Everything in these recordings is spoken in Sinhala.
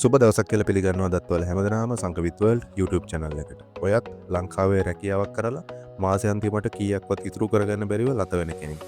සුබ දවසක් කියලා පිළිගන්නවා දත්වල හැමදෙනාම සංකවිත් වර්ල්ඩ් YouTube channel එකට. ඔයත් ලංකාවේ රැකියාවක් කරලා මාසයන්තිමට කීයක්වත් ඉතුරු කරගන්න බැරිව ලත වෙන කෙනෙක්.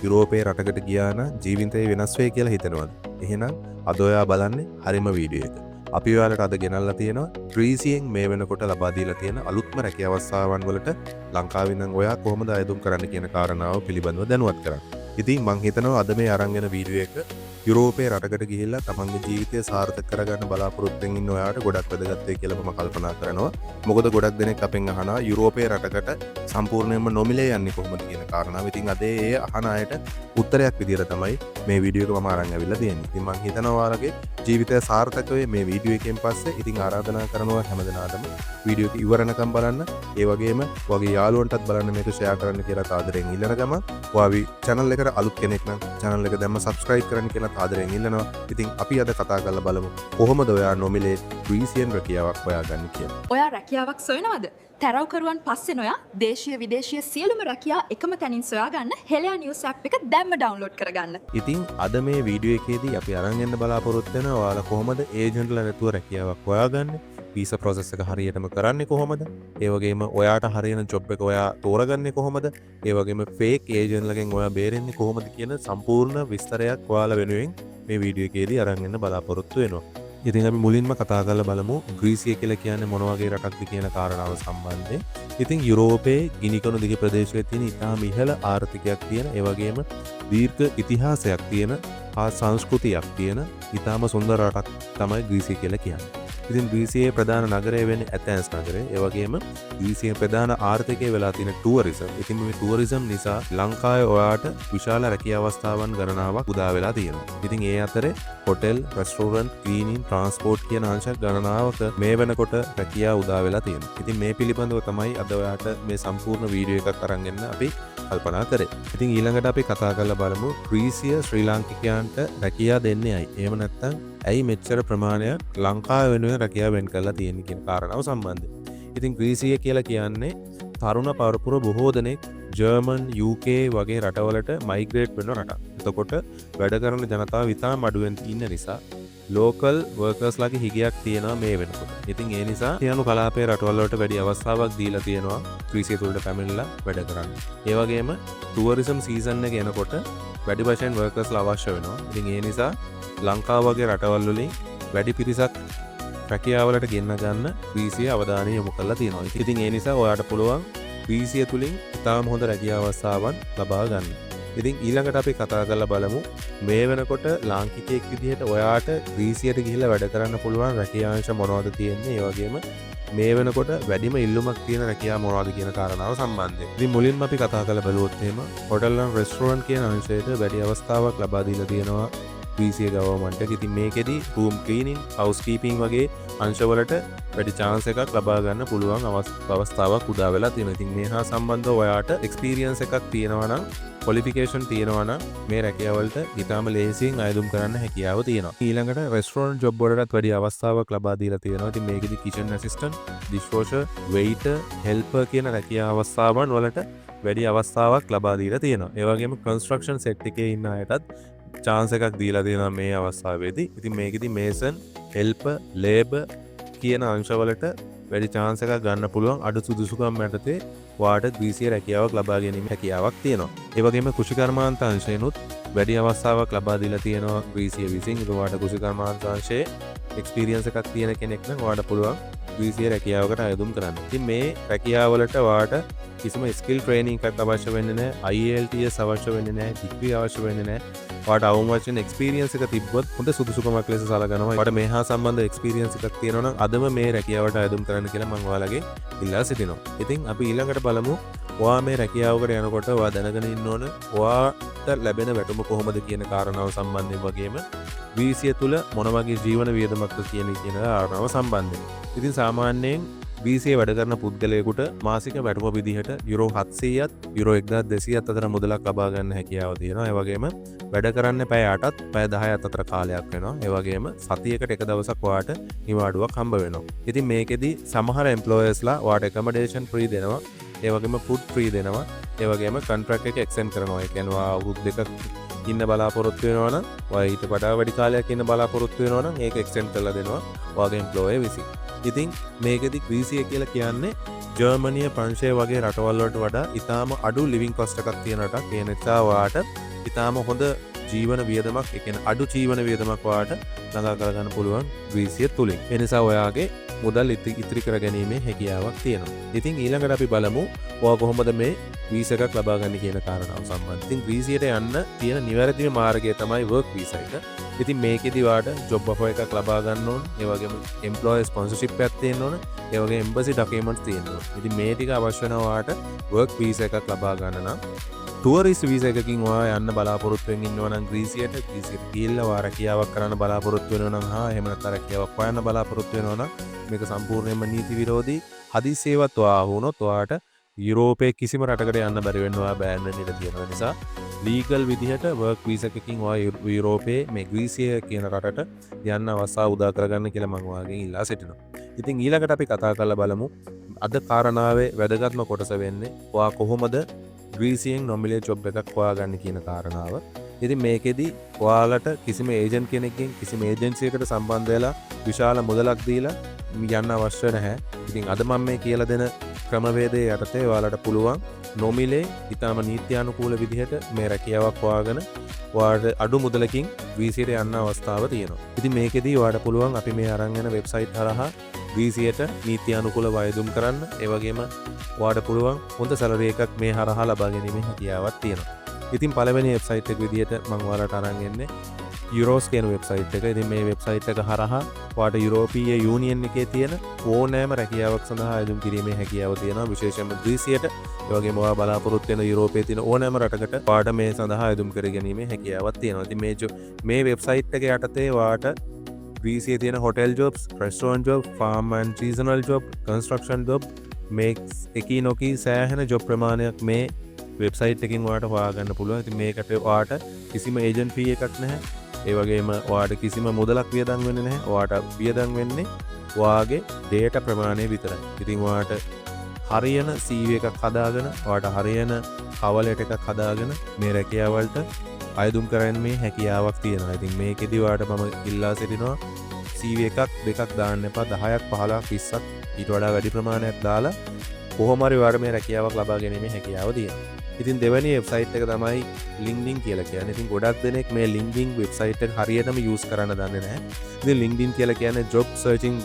යුරෝපයේ රටකට ගියා නම් ජීවිතේ වෙනස් වෙයි කියලා හිතනවද? එහෙනම් අද ඔයා බලන්නේ හරිම වීඩියෝ එක. අපි ඔයාලට අද ගෙනල්ලා තියෙනවා ත්‍රීසියෙන් මේ වෙනකොට ලබා දීලා තියෙන අලුත්ම රැකියාව අවස්ථාවන් වලට ලංකාවේ නම් ඔයා කොහොමද අයදුම් කරන්න කියන කාරණාව පිළිබඳව දැනුවත් කරන්න. ඉතින් මං හිතනවා අද මේ අරන් එන වීඩියෝ එක යුරෝපයේ රටකට ගිහිල්ලා තමන්ගේ ජීවිතය සාර්ථක කරගන්න බලාපොරොත්තු වෙන ඔයාට ගොඩක් වැදගත් වෙයි කියලා මම කල්පනා කරනවා. මොකද ගොඩක් දෙනෙක් අපෙන් අහනවා යුරෝපයේ රටකට සම්පූර්ණයෙන්ම නොමිලේ යන්නේ කොහොමද කියන කාරණාව. ඉතින් අද ඒ අහන අයට උත්තරයක් විදියට තමයි මේ වීඩියෝ එක මම අරන් ඇවිල්ලා තියෙන්නේ. ඉතින් මං හිතනවා ඔයාලගේ ජීවිතය සාර්ථක වෙයි මේ වීඩියෝ එකෙන් පස්සේ. ඉතින් ආරාධනා කරනවා හැමදෙනාටම වීඩියෝ එක ඉවරනකම් බලන්න. ඒ වගේම වගේ යාළුවන්ටත් බලන්න මේක ෂෙයා කරන්න කියලා ආදරෙන් ඉල්ලන ගමන් ඔයාවි channel එකට අලුත් කෙනෙක් නම් channel එක දැම්ම subscribe කරන්න කියලා ආදරෙන් ඉල්ලනවා. ඉතින් අපි අද කතා කරලා බලමු කොහොමද ඔයා නොමිලේ ත්‍රීසියෙන් රැකියාවක් හොයාගන්නේ කියලා. ඔයා රැකියාවක් සොයනවද? තැරවකරුවන් පස්සේ නොයා දේශීය විදේශීය සියලුම රැකියා එකම තැනින් සොයාගන්න හෙලයා නිවුස් ඇප් එක දැම්ම ඩවුන්ලෝඩ් කරගන්න. ඉතින් අද මේ වීඩියෝ එකේදී අපි අරන් යන්න බලාපොරොත්තු වෙනවා ඔයාලා කොහොමද ඒජන්ට්ලා නැතුව රැකියාවක් හොයාගන්නේ? වීසා ප්‍රොසෙස් එක හරියටම කරන්නේ කොහොමද? ඒ වගේම ඔයාට හරියන ජොබ් එක ඔයා තෝරගන්නේ කොහොමද? ඒ වගේම ෆේක් ඒජන්ට්ලගෙන් ඔයා බේරෙන්නේ කොහොමද කියන සම්පූර්ණ විස්තරයක් ඔයාලා වෙනුවෙන් මේ වීඩියෝ එකේදී අරන් එන්න බලාපොරොත්තු වෙනවා. ඉතින් අපි මුලින්ම කතා කරලා බලමු ග්‍රීසිය කියලා කියන්නේ මොන වගේ රටක්ද කියන කාරණාව සම්බන්ධයෙන්. ඉතින් යුරෝපයේ ගිනිකණු දිග ප්‍රදේශයේ තියෙන ඉතාම ඉහළ ආර්ථිකයක් තියෙන, ඒ වගේම දීර්ඝ ඉතිහාසයක් තියෙන, ආ සංස්කෘතියක් තියෙන ඉතාම සුන්දර රටක් තමයි ග්‍රීසිය කියලා කියන්නේ. ඉතින් ග්‍රීසියේ ප්‍රධාන නගරය වෙන්නේ ඇතැන්ස් නගරය. ඒ වගේම ග්‍රීසියේ ප්‍රධාන ආර්ථිකය වෙලා තියෙන ටුවරිසම්. ඉතින් මේ ටුවරිසම් නිසා ලංකාවේ ඔයාට විශාල රැකියා අවස්ථාවන් ගණනාවක් උදා වෙලා තියෙනවා. ඉතින් ඒ අතරේ හොටෙල්, රෙස්ටෝරන්ට්, ක්ලීනින්, ට්‍රාන්ස්පෝර්ට් කියන අංශ ගණනාවක මේ වෙනකොට රැකියා උදා වෙලා තියෙනවා. ඉතින් මේ පිළිබඳව තමයි අද ඔයාට මේ සම්පූර්ණ වීඩියෝ එකක් අරන් එන්න අපි කල්පනා කරේ. ඉතින් ඊළඟට අපි කතා කරලා බලමු ග්‍රීසිය ශ්‍රී ලාංකිකයන්ට රැකියා දෙන්නේ ඇයි? එහෙම නැත්නම් ඇයි මෙච්චර ප්‍රමාණයක් ලංකාව වෙනුවෙන් රැකියාව වෙන් කරලා තියෙන්නේ කියන කාරණාව සම්බන්ධයෙන්. ඉතින් ග්‍රීසිය කියලා කියන්නේ තරුණ පරපුර බොහෝ දෙනෙක් ජර්මන්, UK වගේ රටවලට මයිග්‍රේට් වෙන රටක්. එතකොට වැඩ කරන ජනතාව ඉතාම අඩුවෙන් ඉන්න නිසා ලෝකල් වර්කර්ස්ලාගේ හිගයක් තියෙනවා මේ වෙනකොට. ඉතින් ඒ නිසා තියනු කලාපයේ රටවල් වලට වැඩි අවස්ථාවක් දීලා තියෙනවා ග්‍රීසිය තුළට පැමිණලා වැඩ කරන්න. ඒ වගේම ටුවරිසම් සීසන් එක එනකොට වැඩි වශයෙන් වර්කර්ස්ලා අවශ්‍ය වෙනවා. ඉතින් ඒ නිසා ලංකාව වගේ රටවල් වලින් වැඩි පිරිසක් රැකියාවලට ගෙන්න ගන්න ග්‍රීසිය අවධානය යොමු කරලා තියෙනවා. ඉතින් ඒ නිසා ඔයාට පුළුවන් ග්‍රීසිය තුලින් ඉතාම හොඳ රැකියා අවස්ථාවන් ලබා ගන්න. ඉතින් ඊළඟට අපි කතා කරලා බලමු මේ වෙනකොට ලාංකිකයෙක් විදිහට ඔයාට ග්‍රීසියට ගිහිල්ලා වැඩ කරන්න පුළුවන් රැකියාංශ මොනවද තියෙන්නේ? ඒ වගේම මේ වෙනකොට වැඩිම ඉල්ලුමක් තියෙන රැකියා මොනවද කියන කාරණාව සම්බන්ධයෙන්. ඉතින් මුලින්ම අපි කතා කරලා බලුවොත් එහෙම හොටෙල් and රෙස්ටෝරන්ට් කියන අංශයට වැඩි අවස්ථාවක් ලබා දීලා තියෙනවා ග්‍රීසිය ගවර්න්මන්ට් එක. ඉතින් මේකෙදි රූම් ක්ලීනින්, හවුස්කීපින් වගේ අංශවලට වැඩි chance එකක් ලබා ගන්න පුළුවන් අවස්ථාවක් උදා වෙලා තියෙනවා. ඉතින් මේ හා සම්බන්ධව ඔයාට experience එකක් තියෙනවා නම්, qualification තියෙනවා නම් මේ රැකියාවලට ඉතාම ලේසියෙන් අයදුම් කරන්න හැකියාව තියෙනවා. ඊළඟට රෙස්ටෝරන්ට් ජොබ් වලටත් වැඩි අවස්ථාවක් ලබා දීලා තියෙනවා. ඉතින් මේකෙදි kitchen assistant, dishwasher, waiter, helper කියන රැකියා අවස්ථාවන් වලට වැඩි අවස්ථාවක් ලබා දීලා තියෙනවා. ඒ වගේම construction set එකේ ඉන්න අයටත් chance එකක් දීලා තියෙනවා මේ අවස්ථාවේදී. ඉතින් මේකෙදි මේසන්, හෙල්පර්, ලේබර් කියන අංශවලට වැඩි chance එකක් ගන්න පුළුවන් අඩු සුදුසුකම් යටතේ ඔයාට ග්‍රීසිය රැකියාවක් ලබා ගැනීම හැකියාවක් තියෙනවා. ඒ වගේම කෘෂිකර්මාන්ත අංශයෙන්ුත් වැඩි අවස්ථාවක් ලබා දීලා තියෙනවා ග්‍රීසිය විසින්. ඉතින් ඔයාට කෘෂිකර්මාන්ත අංශයේ experience එකක් තියෙන කෙනෙක් නම් ඔයාට පුළුවන් ග්‍රීසිය රැකියාවකට අයදුම් කරන්න. ඉතින් මේ රැකියාවලට ඔයාට කිසිම ස්කිල් ට්‍රේනින් එකක් අවශ්‍ය වෙන්නේ නැහැ. IELTS අවශ්‍ය වෙන්නේ නැහැ. ඩිග්‍රී අවශ්‍ය වෙන්නේ නැහැ. ඔයාට අවම වශයෙන් එක්ස්පීරියන්ස් එක තිබ්බොත් හොඳ සුදුසුකමක් ලෙස සලකනවා. ඔයාට මේ හා සම්බන්ධ එක්ස්පීරියන්ස් එකක් තියෙනවා නම් අදම මේ රැකියාවට අයදුම් කරන්න කියලා මම ඔයාලගෙන් ඉල්ලා සිටිනවා. ඉතින් අපි ඊළඟට බලමු ඔයා මේ රැකියාවකට යනකොට ඔයා දැනගෙන ඉන්න ඕන ඔයාට ලැබෙන වැටුම කොහොමද කියන කාරණාව සම්බන්ධයෙන් වගේම ග්‍රීසිය තුල මොන වගේ ජීවන වියදමක්ද කියන කාරණාව සම්බන්ධයෙන්. ඉතින් සාමාන්‍යයෙන් ග්‍රීසියේ වැඩ කරන පුද්ගලයෙකුට මාසික වැටුම විදිහට යුරෝ 700ත් යුරෝ 1200ත් අතර මුදලක් ලබා ගන්න හැකියාව තියෙනවා. ඒ වගේම වැඩ කරන්න පැය 8ත් පැය 10ත් අතර කාලයක් වෙනවා. ඒ වගේම සතියකට එක දවසක් ඔයාට නිවාඩුවක් හම්බ වෙනවා. ඉතින් මේකෙදි සමහර එම්ප්ලොයර්ස්ලා ඔයාට accommodation free දෙනවා. ඒ වගේම food free දෙනවා. ඒ වගේම contract එක extend කරනවා. ඒ කියන්නේ අවුරුදු දෙකක් ඉන්න බලාපොරොත්තු වෙනවා නම් ඔයා ඊට වඩා වැඩි කාලයක් ඉන්න බලාපොරොත්තු වෙනවා නම් ඒක එක්ස්ටෙන්ඩ් කරලා දෙනවා ඔයාගේ එම්ප්ලොයර් විසින්. ඉතින් මේකෙදි ග්‍රීසිය කියලා කියන්නේ ජර්මනිය ප්‍රංශය වගේ රටවල් වලට වඩා ඉතාම අඩු ලිවිං කොස්ට් එකක් තියෙන රටක්. ඒ නිසා ඔයාට ඉතාම හොඳ ජීවන වියදමක්, ඒ කියන්නේ අඩු ජීවන වියදමක් ඔයාට ළඟා කරගන්න පුළුවන් ග්‍රීසිය තුලින්. ඒ නිසා ඔයාගේ මුදල් ඉතිරි කර ගැනීමේ හැකියාවක් තියෙනවා. ඉතින් ඊළඟට අපි බලමු ඔයා කොහොමද මේ වීසා එකක් ලබා ගන්න කියන කාරණාව සම්බන්ධයෙන්. ඉතින් ග්‍රීසියට යන්න තියෙන නිවැරදිම මාර්ගය තමයි වර්ක් වීසා එක. ඉතින් මේකෙදි ඔයාට ජොබ් ඔෆර් එකක් ලබා ගන්න ඕන. ඒ වගේම එම්ප්ලොයර් ස්පොන්සර්ෂිප් එකක් තියෙන්න ඕන. ඒ වගේම එම්බසි ඩොකියුමන්ට්ස් තියෙන්න ඕන. ඉතින් මේ ටික අවශ්‍ය වෙනවා ඔයාට වර්ක් වීසා එකක් ලබා ගන්න නම්. ටුවරිස්ට් වීසා එකකින් ඔයා යන්න බලාපොරොත්තු වෙමින් ඉන්නවා නම් ග්‍රීසියට ගිහිල්ලා ඔයා රැකියාවක් කරන්න බලාපොරොත්තු වෙනවා නම් එහෙම නැත්නම් රැකියාවක් හොයන්න බලාපොරොත්තු වෙනවා නම් මේක සම්පූර්ණයෙන්ම නීති විරෝධී. හදිසියේවත් ඔයා වුණොත් ඔයාට යුරෝපයේ කිසිම රටකට යන්න බැරි වෙන්න ඔයා බෑන් වෙන්න ඉඩ තියෙනවා. නිසා ලීගල් විදිහට වර්ක් වීසා එකකින් ඔයා යුරෝපයේ මේ ග්‍රීසිය කියන රටට යන්න අවස්ථාව උදා කරගන්න කියලා මම ඔයාගෙන් ඉල්ලා සිටිනවා. ඉතින් ඊළඟට අපි කතා කරලා බලමු අද කාරණාවේ වැදගත්ම කොටස වෙන්නේ ඔයා කොහොමද ග්‍රීසියෙන් නොමිලේ ජොබ් එකක් හොයාගන්න කියන කාරණාව. ඉතින් මේකෙදි ඔයාලට කිසිම ඒජන්ට් කෙනෙක්ගෙන් කිසිම ඒජන්සියකට සම්බන්ධ වෙලා විශාල මුදලක් දීලා යන්න අවශ්‍ය නැහැ. ඉතින් අද මම මේ කියලා දෙන ක්‍රමවේදයේ යටතේ ඔයාලට පුළුවන් නොමිලේ ඊටම නීත්‍යානුකූල විදිහට මේ රැකියාවක් හොයාගෙන ඔයාලට අඩු මුදලකින් ග්‍රීසියට යන්න අවස්ථාව තියෙනවා. ඉතින් මේකෙදි ඔයාලට පුළුවන් අපි මේ අරන් යන වෙබ්සයිට් හරහා ග්‍රීසියට නීත්‍යානුකූල වයදුම් කරන්න. ඒ වගේම ඔයාලට පුළුවන් හොඳ සැලරි එකක් මේ හරහා ලබා ගැනීමේ හැකියාවක් තියෙනවා. ඉතින් පළවෙනි වෙබ්සයිට් එක විදිහට මම ඔයාලට අරන් එන්නේ යුරෝස් කියන වෙබ්සයිට් එක. ඉතින් මේ වෙබ්සයිට් එක හරහා ඔයාලට යුරෝපීය යූනියන් එකේ තියෙන ඕනෑම රැකියාවක් සඳහා අයදුම් කිරීමේ හැකියාව තියෙනවා. විශේෂයෙන්ම ග්‍රීසියට, ඒ වගේම ඔයා බලාපොරොත්තු වෙන යුරෝපයේ තියෙන ඕනෑම රටකට ඔයාට මේ සඳහා අයදුම් කර ගැනීමේ හැකියාවක් තියෙනවා. ඉතින් මේ වෙබ්සයිට් එක යටතේ ඔයාට ග්‍රීසියේ තියෙන hotel Jobs, restaurant job, farm and seasonal job, construction job මේ එකී නොකී සෑහෙන ජොබ් ප්‍රමාණයක් මේ වෙබ්සයිට් එකකින් ඔයාට හොයාගන්න පුළුවන්. ඉතින් මේකට ඔයාට කිසිම ඒජන්ට් ෆී එකක් නැහැ. ඒ වගේම ඔයාට කිසිම මුදලක් වියදම් වෙන්නේ නැහැ. ඔයාට වියදම් වෙන්නේ ඔයාගේ ඩේටා ප්‍රමාණය විතරයි. ඉතින් ඔයාට හරියන CV එකක් හදාගෙන, ඔයාට හරියන කවර් ලෙටර් එකක් හදාගෙන මේ රැකියාවලට අයදුම් කරන්න මේ හැකියාවක් තියෙනවා. ඉතින් මේකෙදි ඔයාට මම ඉල්ලා සිටිනවා CV එකක් දෙකක් දාන්න එපා. 10ක් 15ක් 20ක් ඊට වඩා වැඩි ප්‍රමාණයක් දාලා කොහොම හරි ඔයාට මේ රැකියාවක් ලබා ගැනීමේ හැකියාව තියෙනවා. ඉතින් දෙවැනි වෙබ්සයිට් එක තමයි LinkedIn කියලා කියන්නේ. ඉතින් ගොඩක් දෙනෙක් මේ LinkedIn වෙබ්සයිට් එක හරියටම යූස් කරන්න දන්නේ නැහැ. ඉතින් LinkedIn කියලා කියන්නේ ජොබ් සර්චින්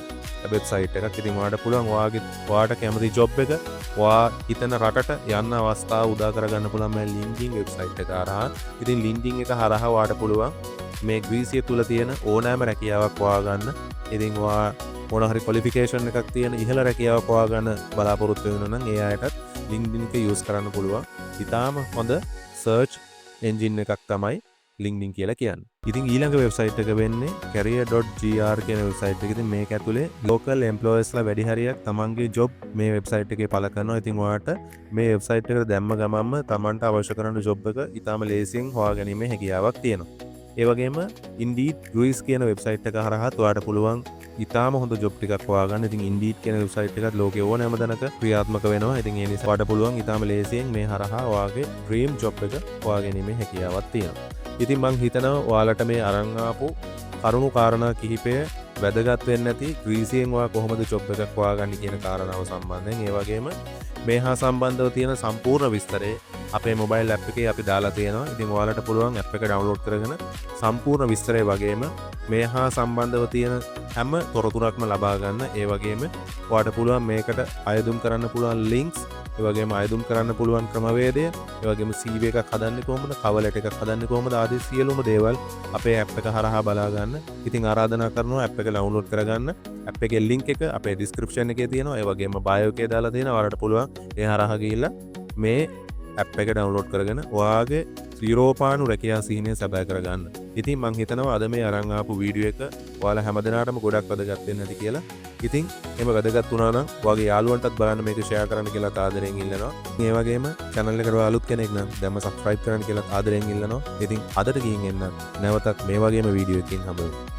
වෙබ්සයිට් එකක්. ඉතින් ඔයාට පුළුවන් ඔයාට කැමති ජොබ් එක ඔයා හිතන රටට යන්න අවස්ථාව උදා කරගන්න පුළුවන් මේ LinkedIn වෙබ්සයිට් එක හරහා. ඉතින් LinkedIn එක හරහා ඔයාට පුළුවන් මේ ග්‍රීසිය තුල තියෙන ඕනෑම රැකියාවක් හොයාගන්න. ඉතින් ඔයා මොන හරි ක්වොලිෆිකේෂන් එකක් තියෙන ඉහළ රැකියාවක් හොයාගන්න බලාපොරොත්තු වෙනවා නම් ඒ අයටත් LinkedIn එක යූස් කරන්න පුළුවන්. ඉතාම හොඳ සර්ච් එන්ජින් එකක් තමයි LinkedIn කියලා කියන්නේ. ඉතින් ඊළඟ වෙබ්සයිට් එක වෙන්නේ career.gr කියන වෙබ්සයිට් එක. ඉතින් මේක ඇතුලේ local employersලා වැඩි හරියක් තමන්ගේ job මේ වෙබ්සයිට් එකේ පළ කරනවා. ඉතින් ඔයාට මේ වෙබ්සයිට් එකට දැම්ම ගමන්ම තමන්ට අවශ්‍ය කරන job එක ඉතාම ලේසියෙන් හොයාගැනීමේ හැකියාවක් තියෙනවා. ඒ වගේම Indeed Greece කියන වෙබ්සයිට් එක හරහා ඔයාට පුළුවන් ඉතාම හොඳ ජොබ් ටිකක් හොයාගන්න. ඉතින් Indeed කියන වෙබ්සයිට් එකත් ලෝකේ ඕනෑම තැනක ක්‍රියාත්මක වෙනවා. ඉතින් ඒ නිසා ඔයාට පුළුවන් ඉතාම ලේසියෙන් මේ හරහා ඔයාගේ ඩ්‍රීම් ජොබ් එක හොයාගැනීමේ හැකියාවක් තියෙනවා. ඉතින් මං හිතනවා ඔයාලට මේ අරන් ආපු කරුණු කාරණා කිහිපය වැදගත් වෙන්නේ නැති ග්‍රීසියෙන් ඔයා කොහොමද ජොබ් එකක් හොයාගන්නේ කියන කාරණාව සම්බන්ධයෙන්. ඒ වගේම මේ හා සම්බන්ධව තියෙන සම්පූර්ණ විස්තරය අපේ මොබයිල් ඇප් එකේ අපි දාලා තියෙනවා. ඉතින් ඔයාලට පුළුවන් ඇප් එක ඩවුන්ලෝඩ් කරගෙන සම්පූර්ණ විස්තරය වගේම මේ හා සම්බන්ධව තියෙන හැම තොරතුරක්ම ලබා ගන්න. ඒ වගේම ඔයාලට පුළුවන් මේකට අයදුම් කරන්න පුළුවන් ලින්ක්ස්, ඒ වගේම අයදුම් කරන්න පුළුවන් ක්‍රමවේදය, ඒ වගේම CV එකක් හදන්නේ කොහොමද, කවර් ලෙටර් එකක් හදන්නේ කොහොමද ආදී සියලුම දේවල් අපේ ඇප් එක හරහා බලා ගන්න. ඉතින් ආරාධනා කරනවා ඇප් එක ඩවුන්ලෝඩ් කරගන්න. ඇප් එකේ ලින්ක් එක අපේ ඩිස්ක්‍රිප්ෂන් එකේ තියෙනවා. ඒ වගේම බයෝ එකේ දාලා තියෙනවා. ඔයාලට පුළුවන් ඒ හරහා ගිහිල්ලා මේ ඇප් එක ඩවුන්ලෝඩ් කරගෙන ඔයාගේ යුරෝපානු රැකියා සිහිනය සැබෑ කරගන්න. ඉතින් මං හිතනවා අද මේ අරන් ආපු වීඩියෝ එක ඔයාලා හැමදෙනාටම ගොඩක් වැදගත් වෙන්න ඇති කියලා. ඉතින් එහෙම වැදගත් වුණා නම් ඔයාගේ යාළුවන්ටත් බලන්න මේක ෂෙයා කරන්න කියලා ආදරෙන් ඉල්ලනවා. ඒ වගේම channel එකට අලුත් කෙනෙක් නම් දැම්ම subscribe කරන්න කියලා ආදරෙන් ඉල්ලනවා. ඉතින් අදට ගිහින් එන්න නැවතත් මේ වගේම වීඩියෝ එකකින් හම්බ වෙමු.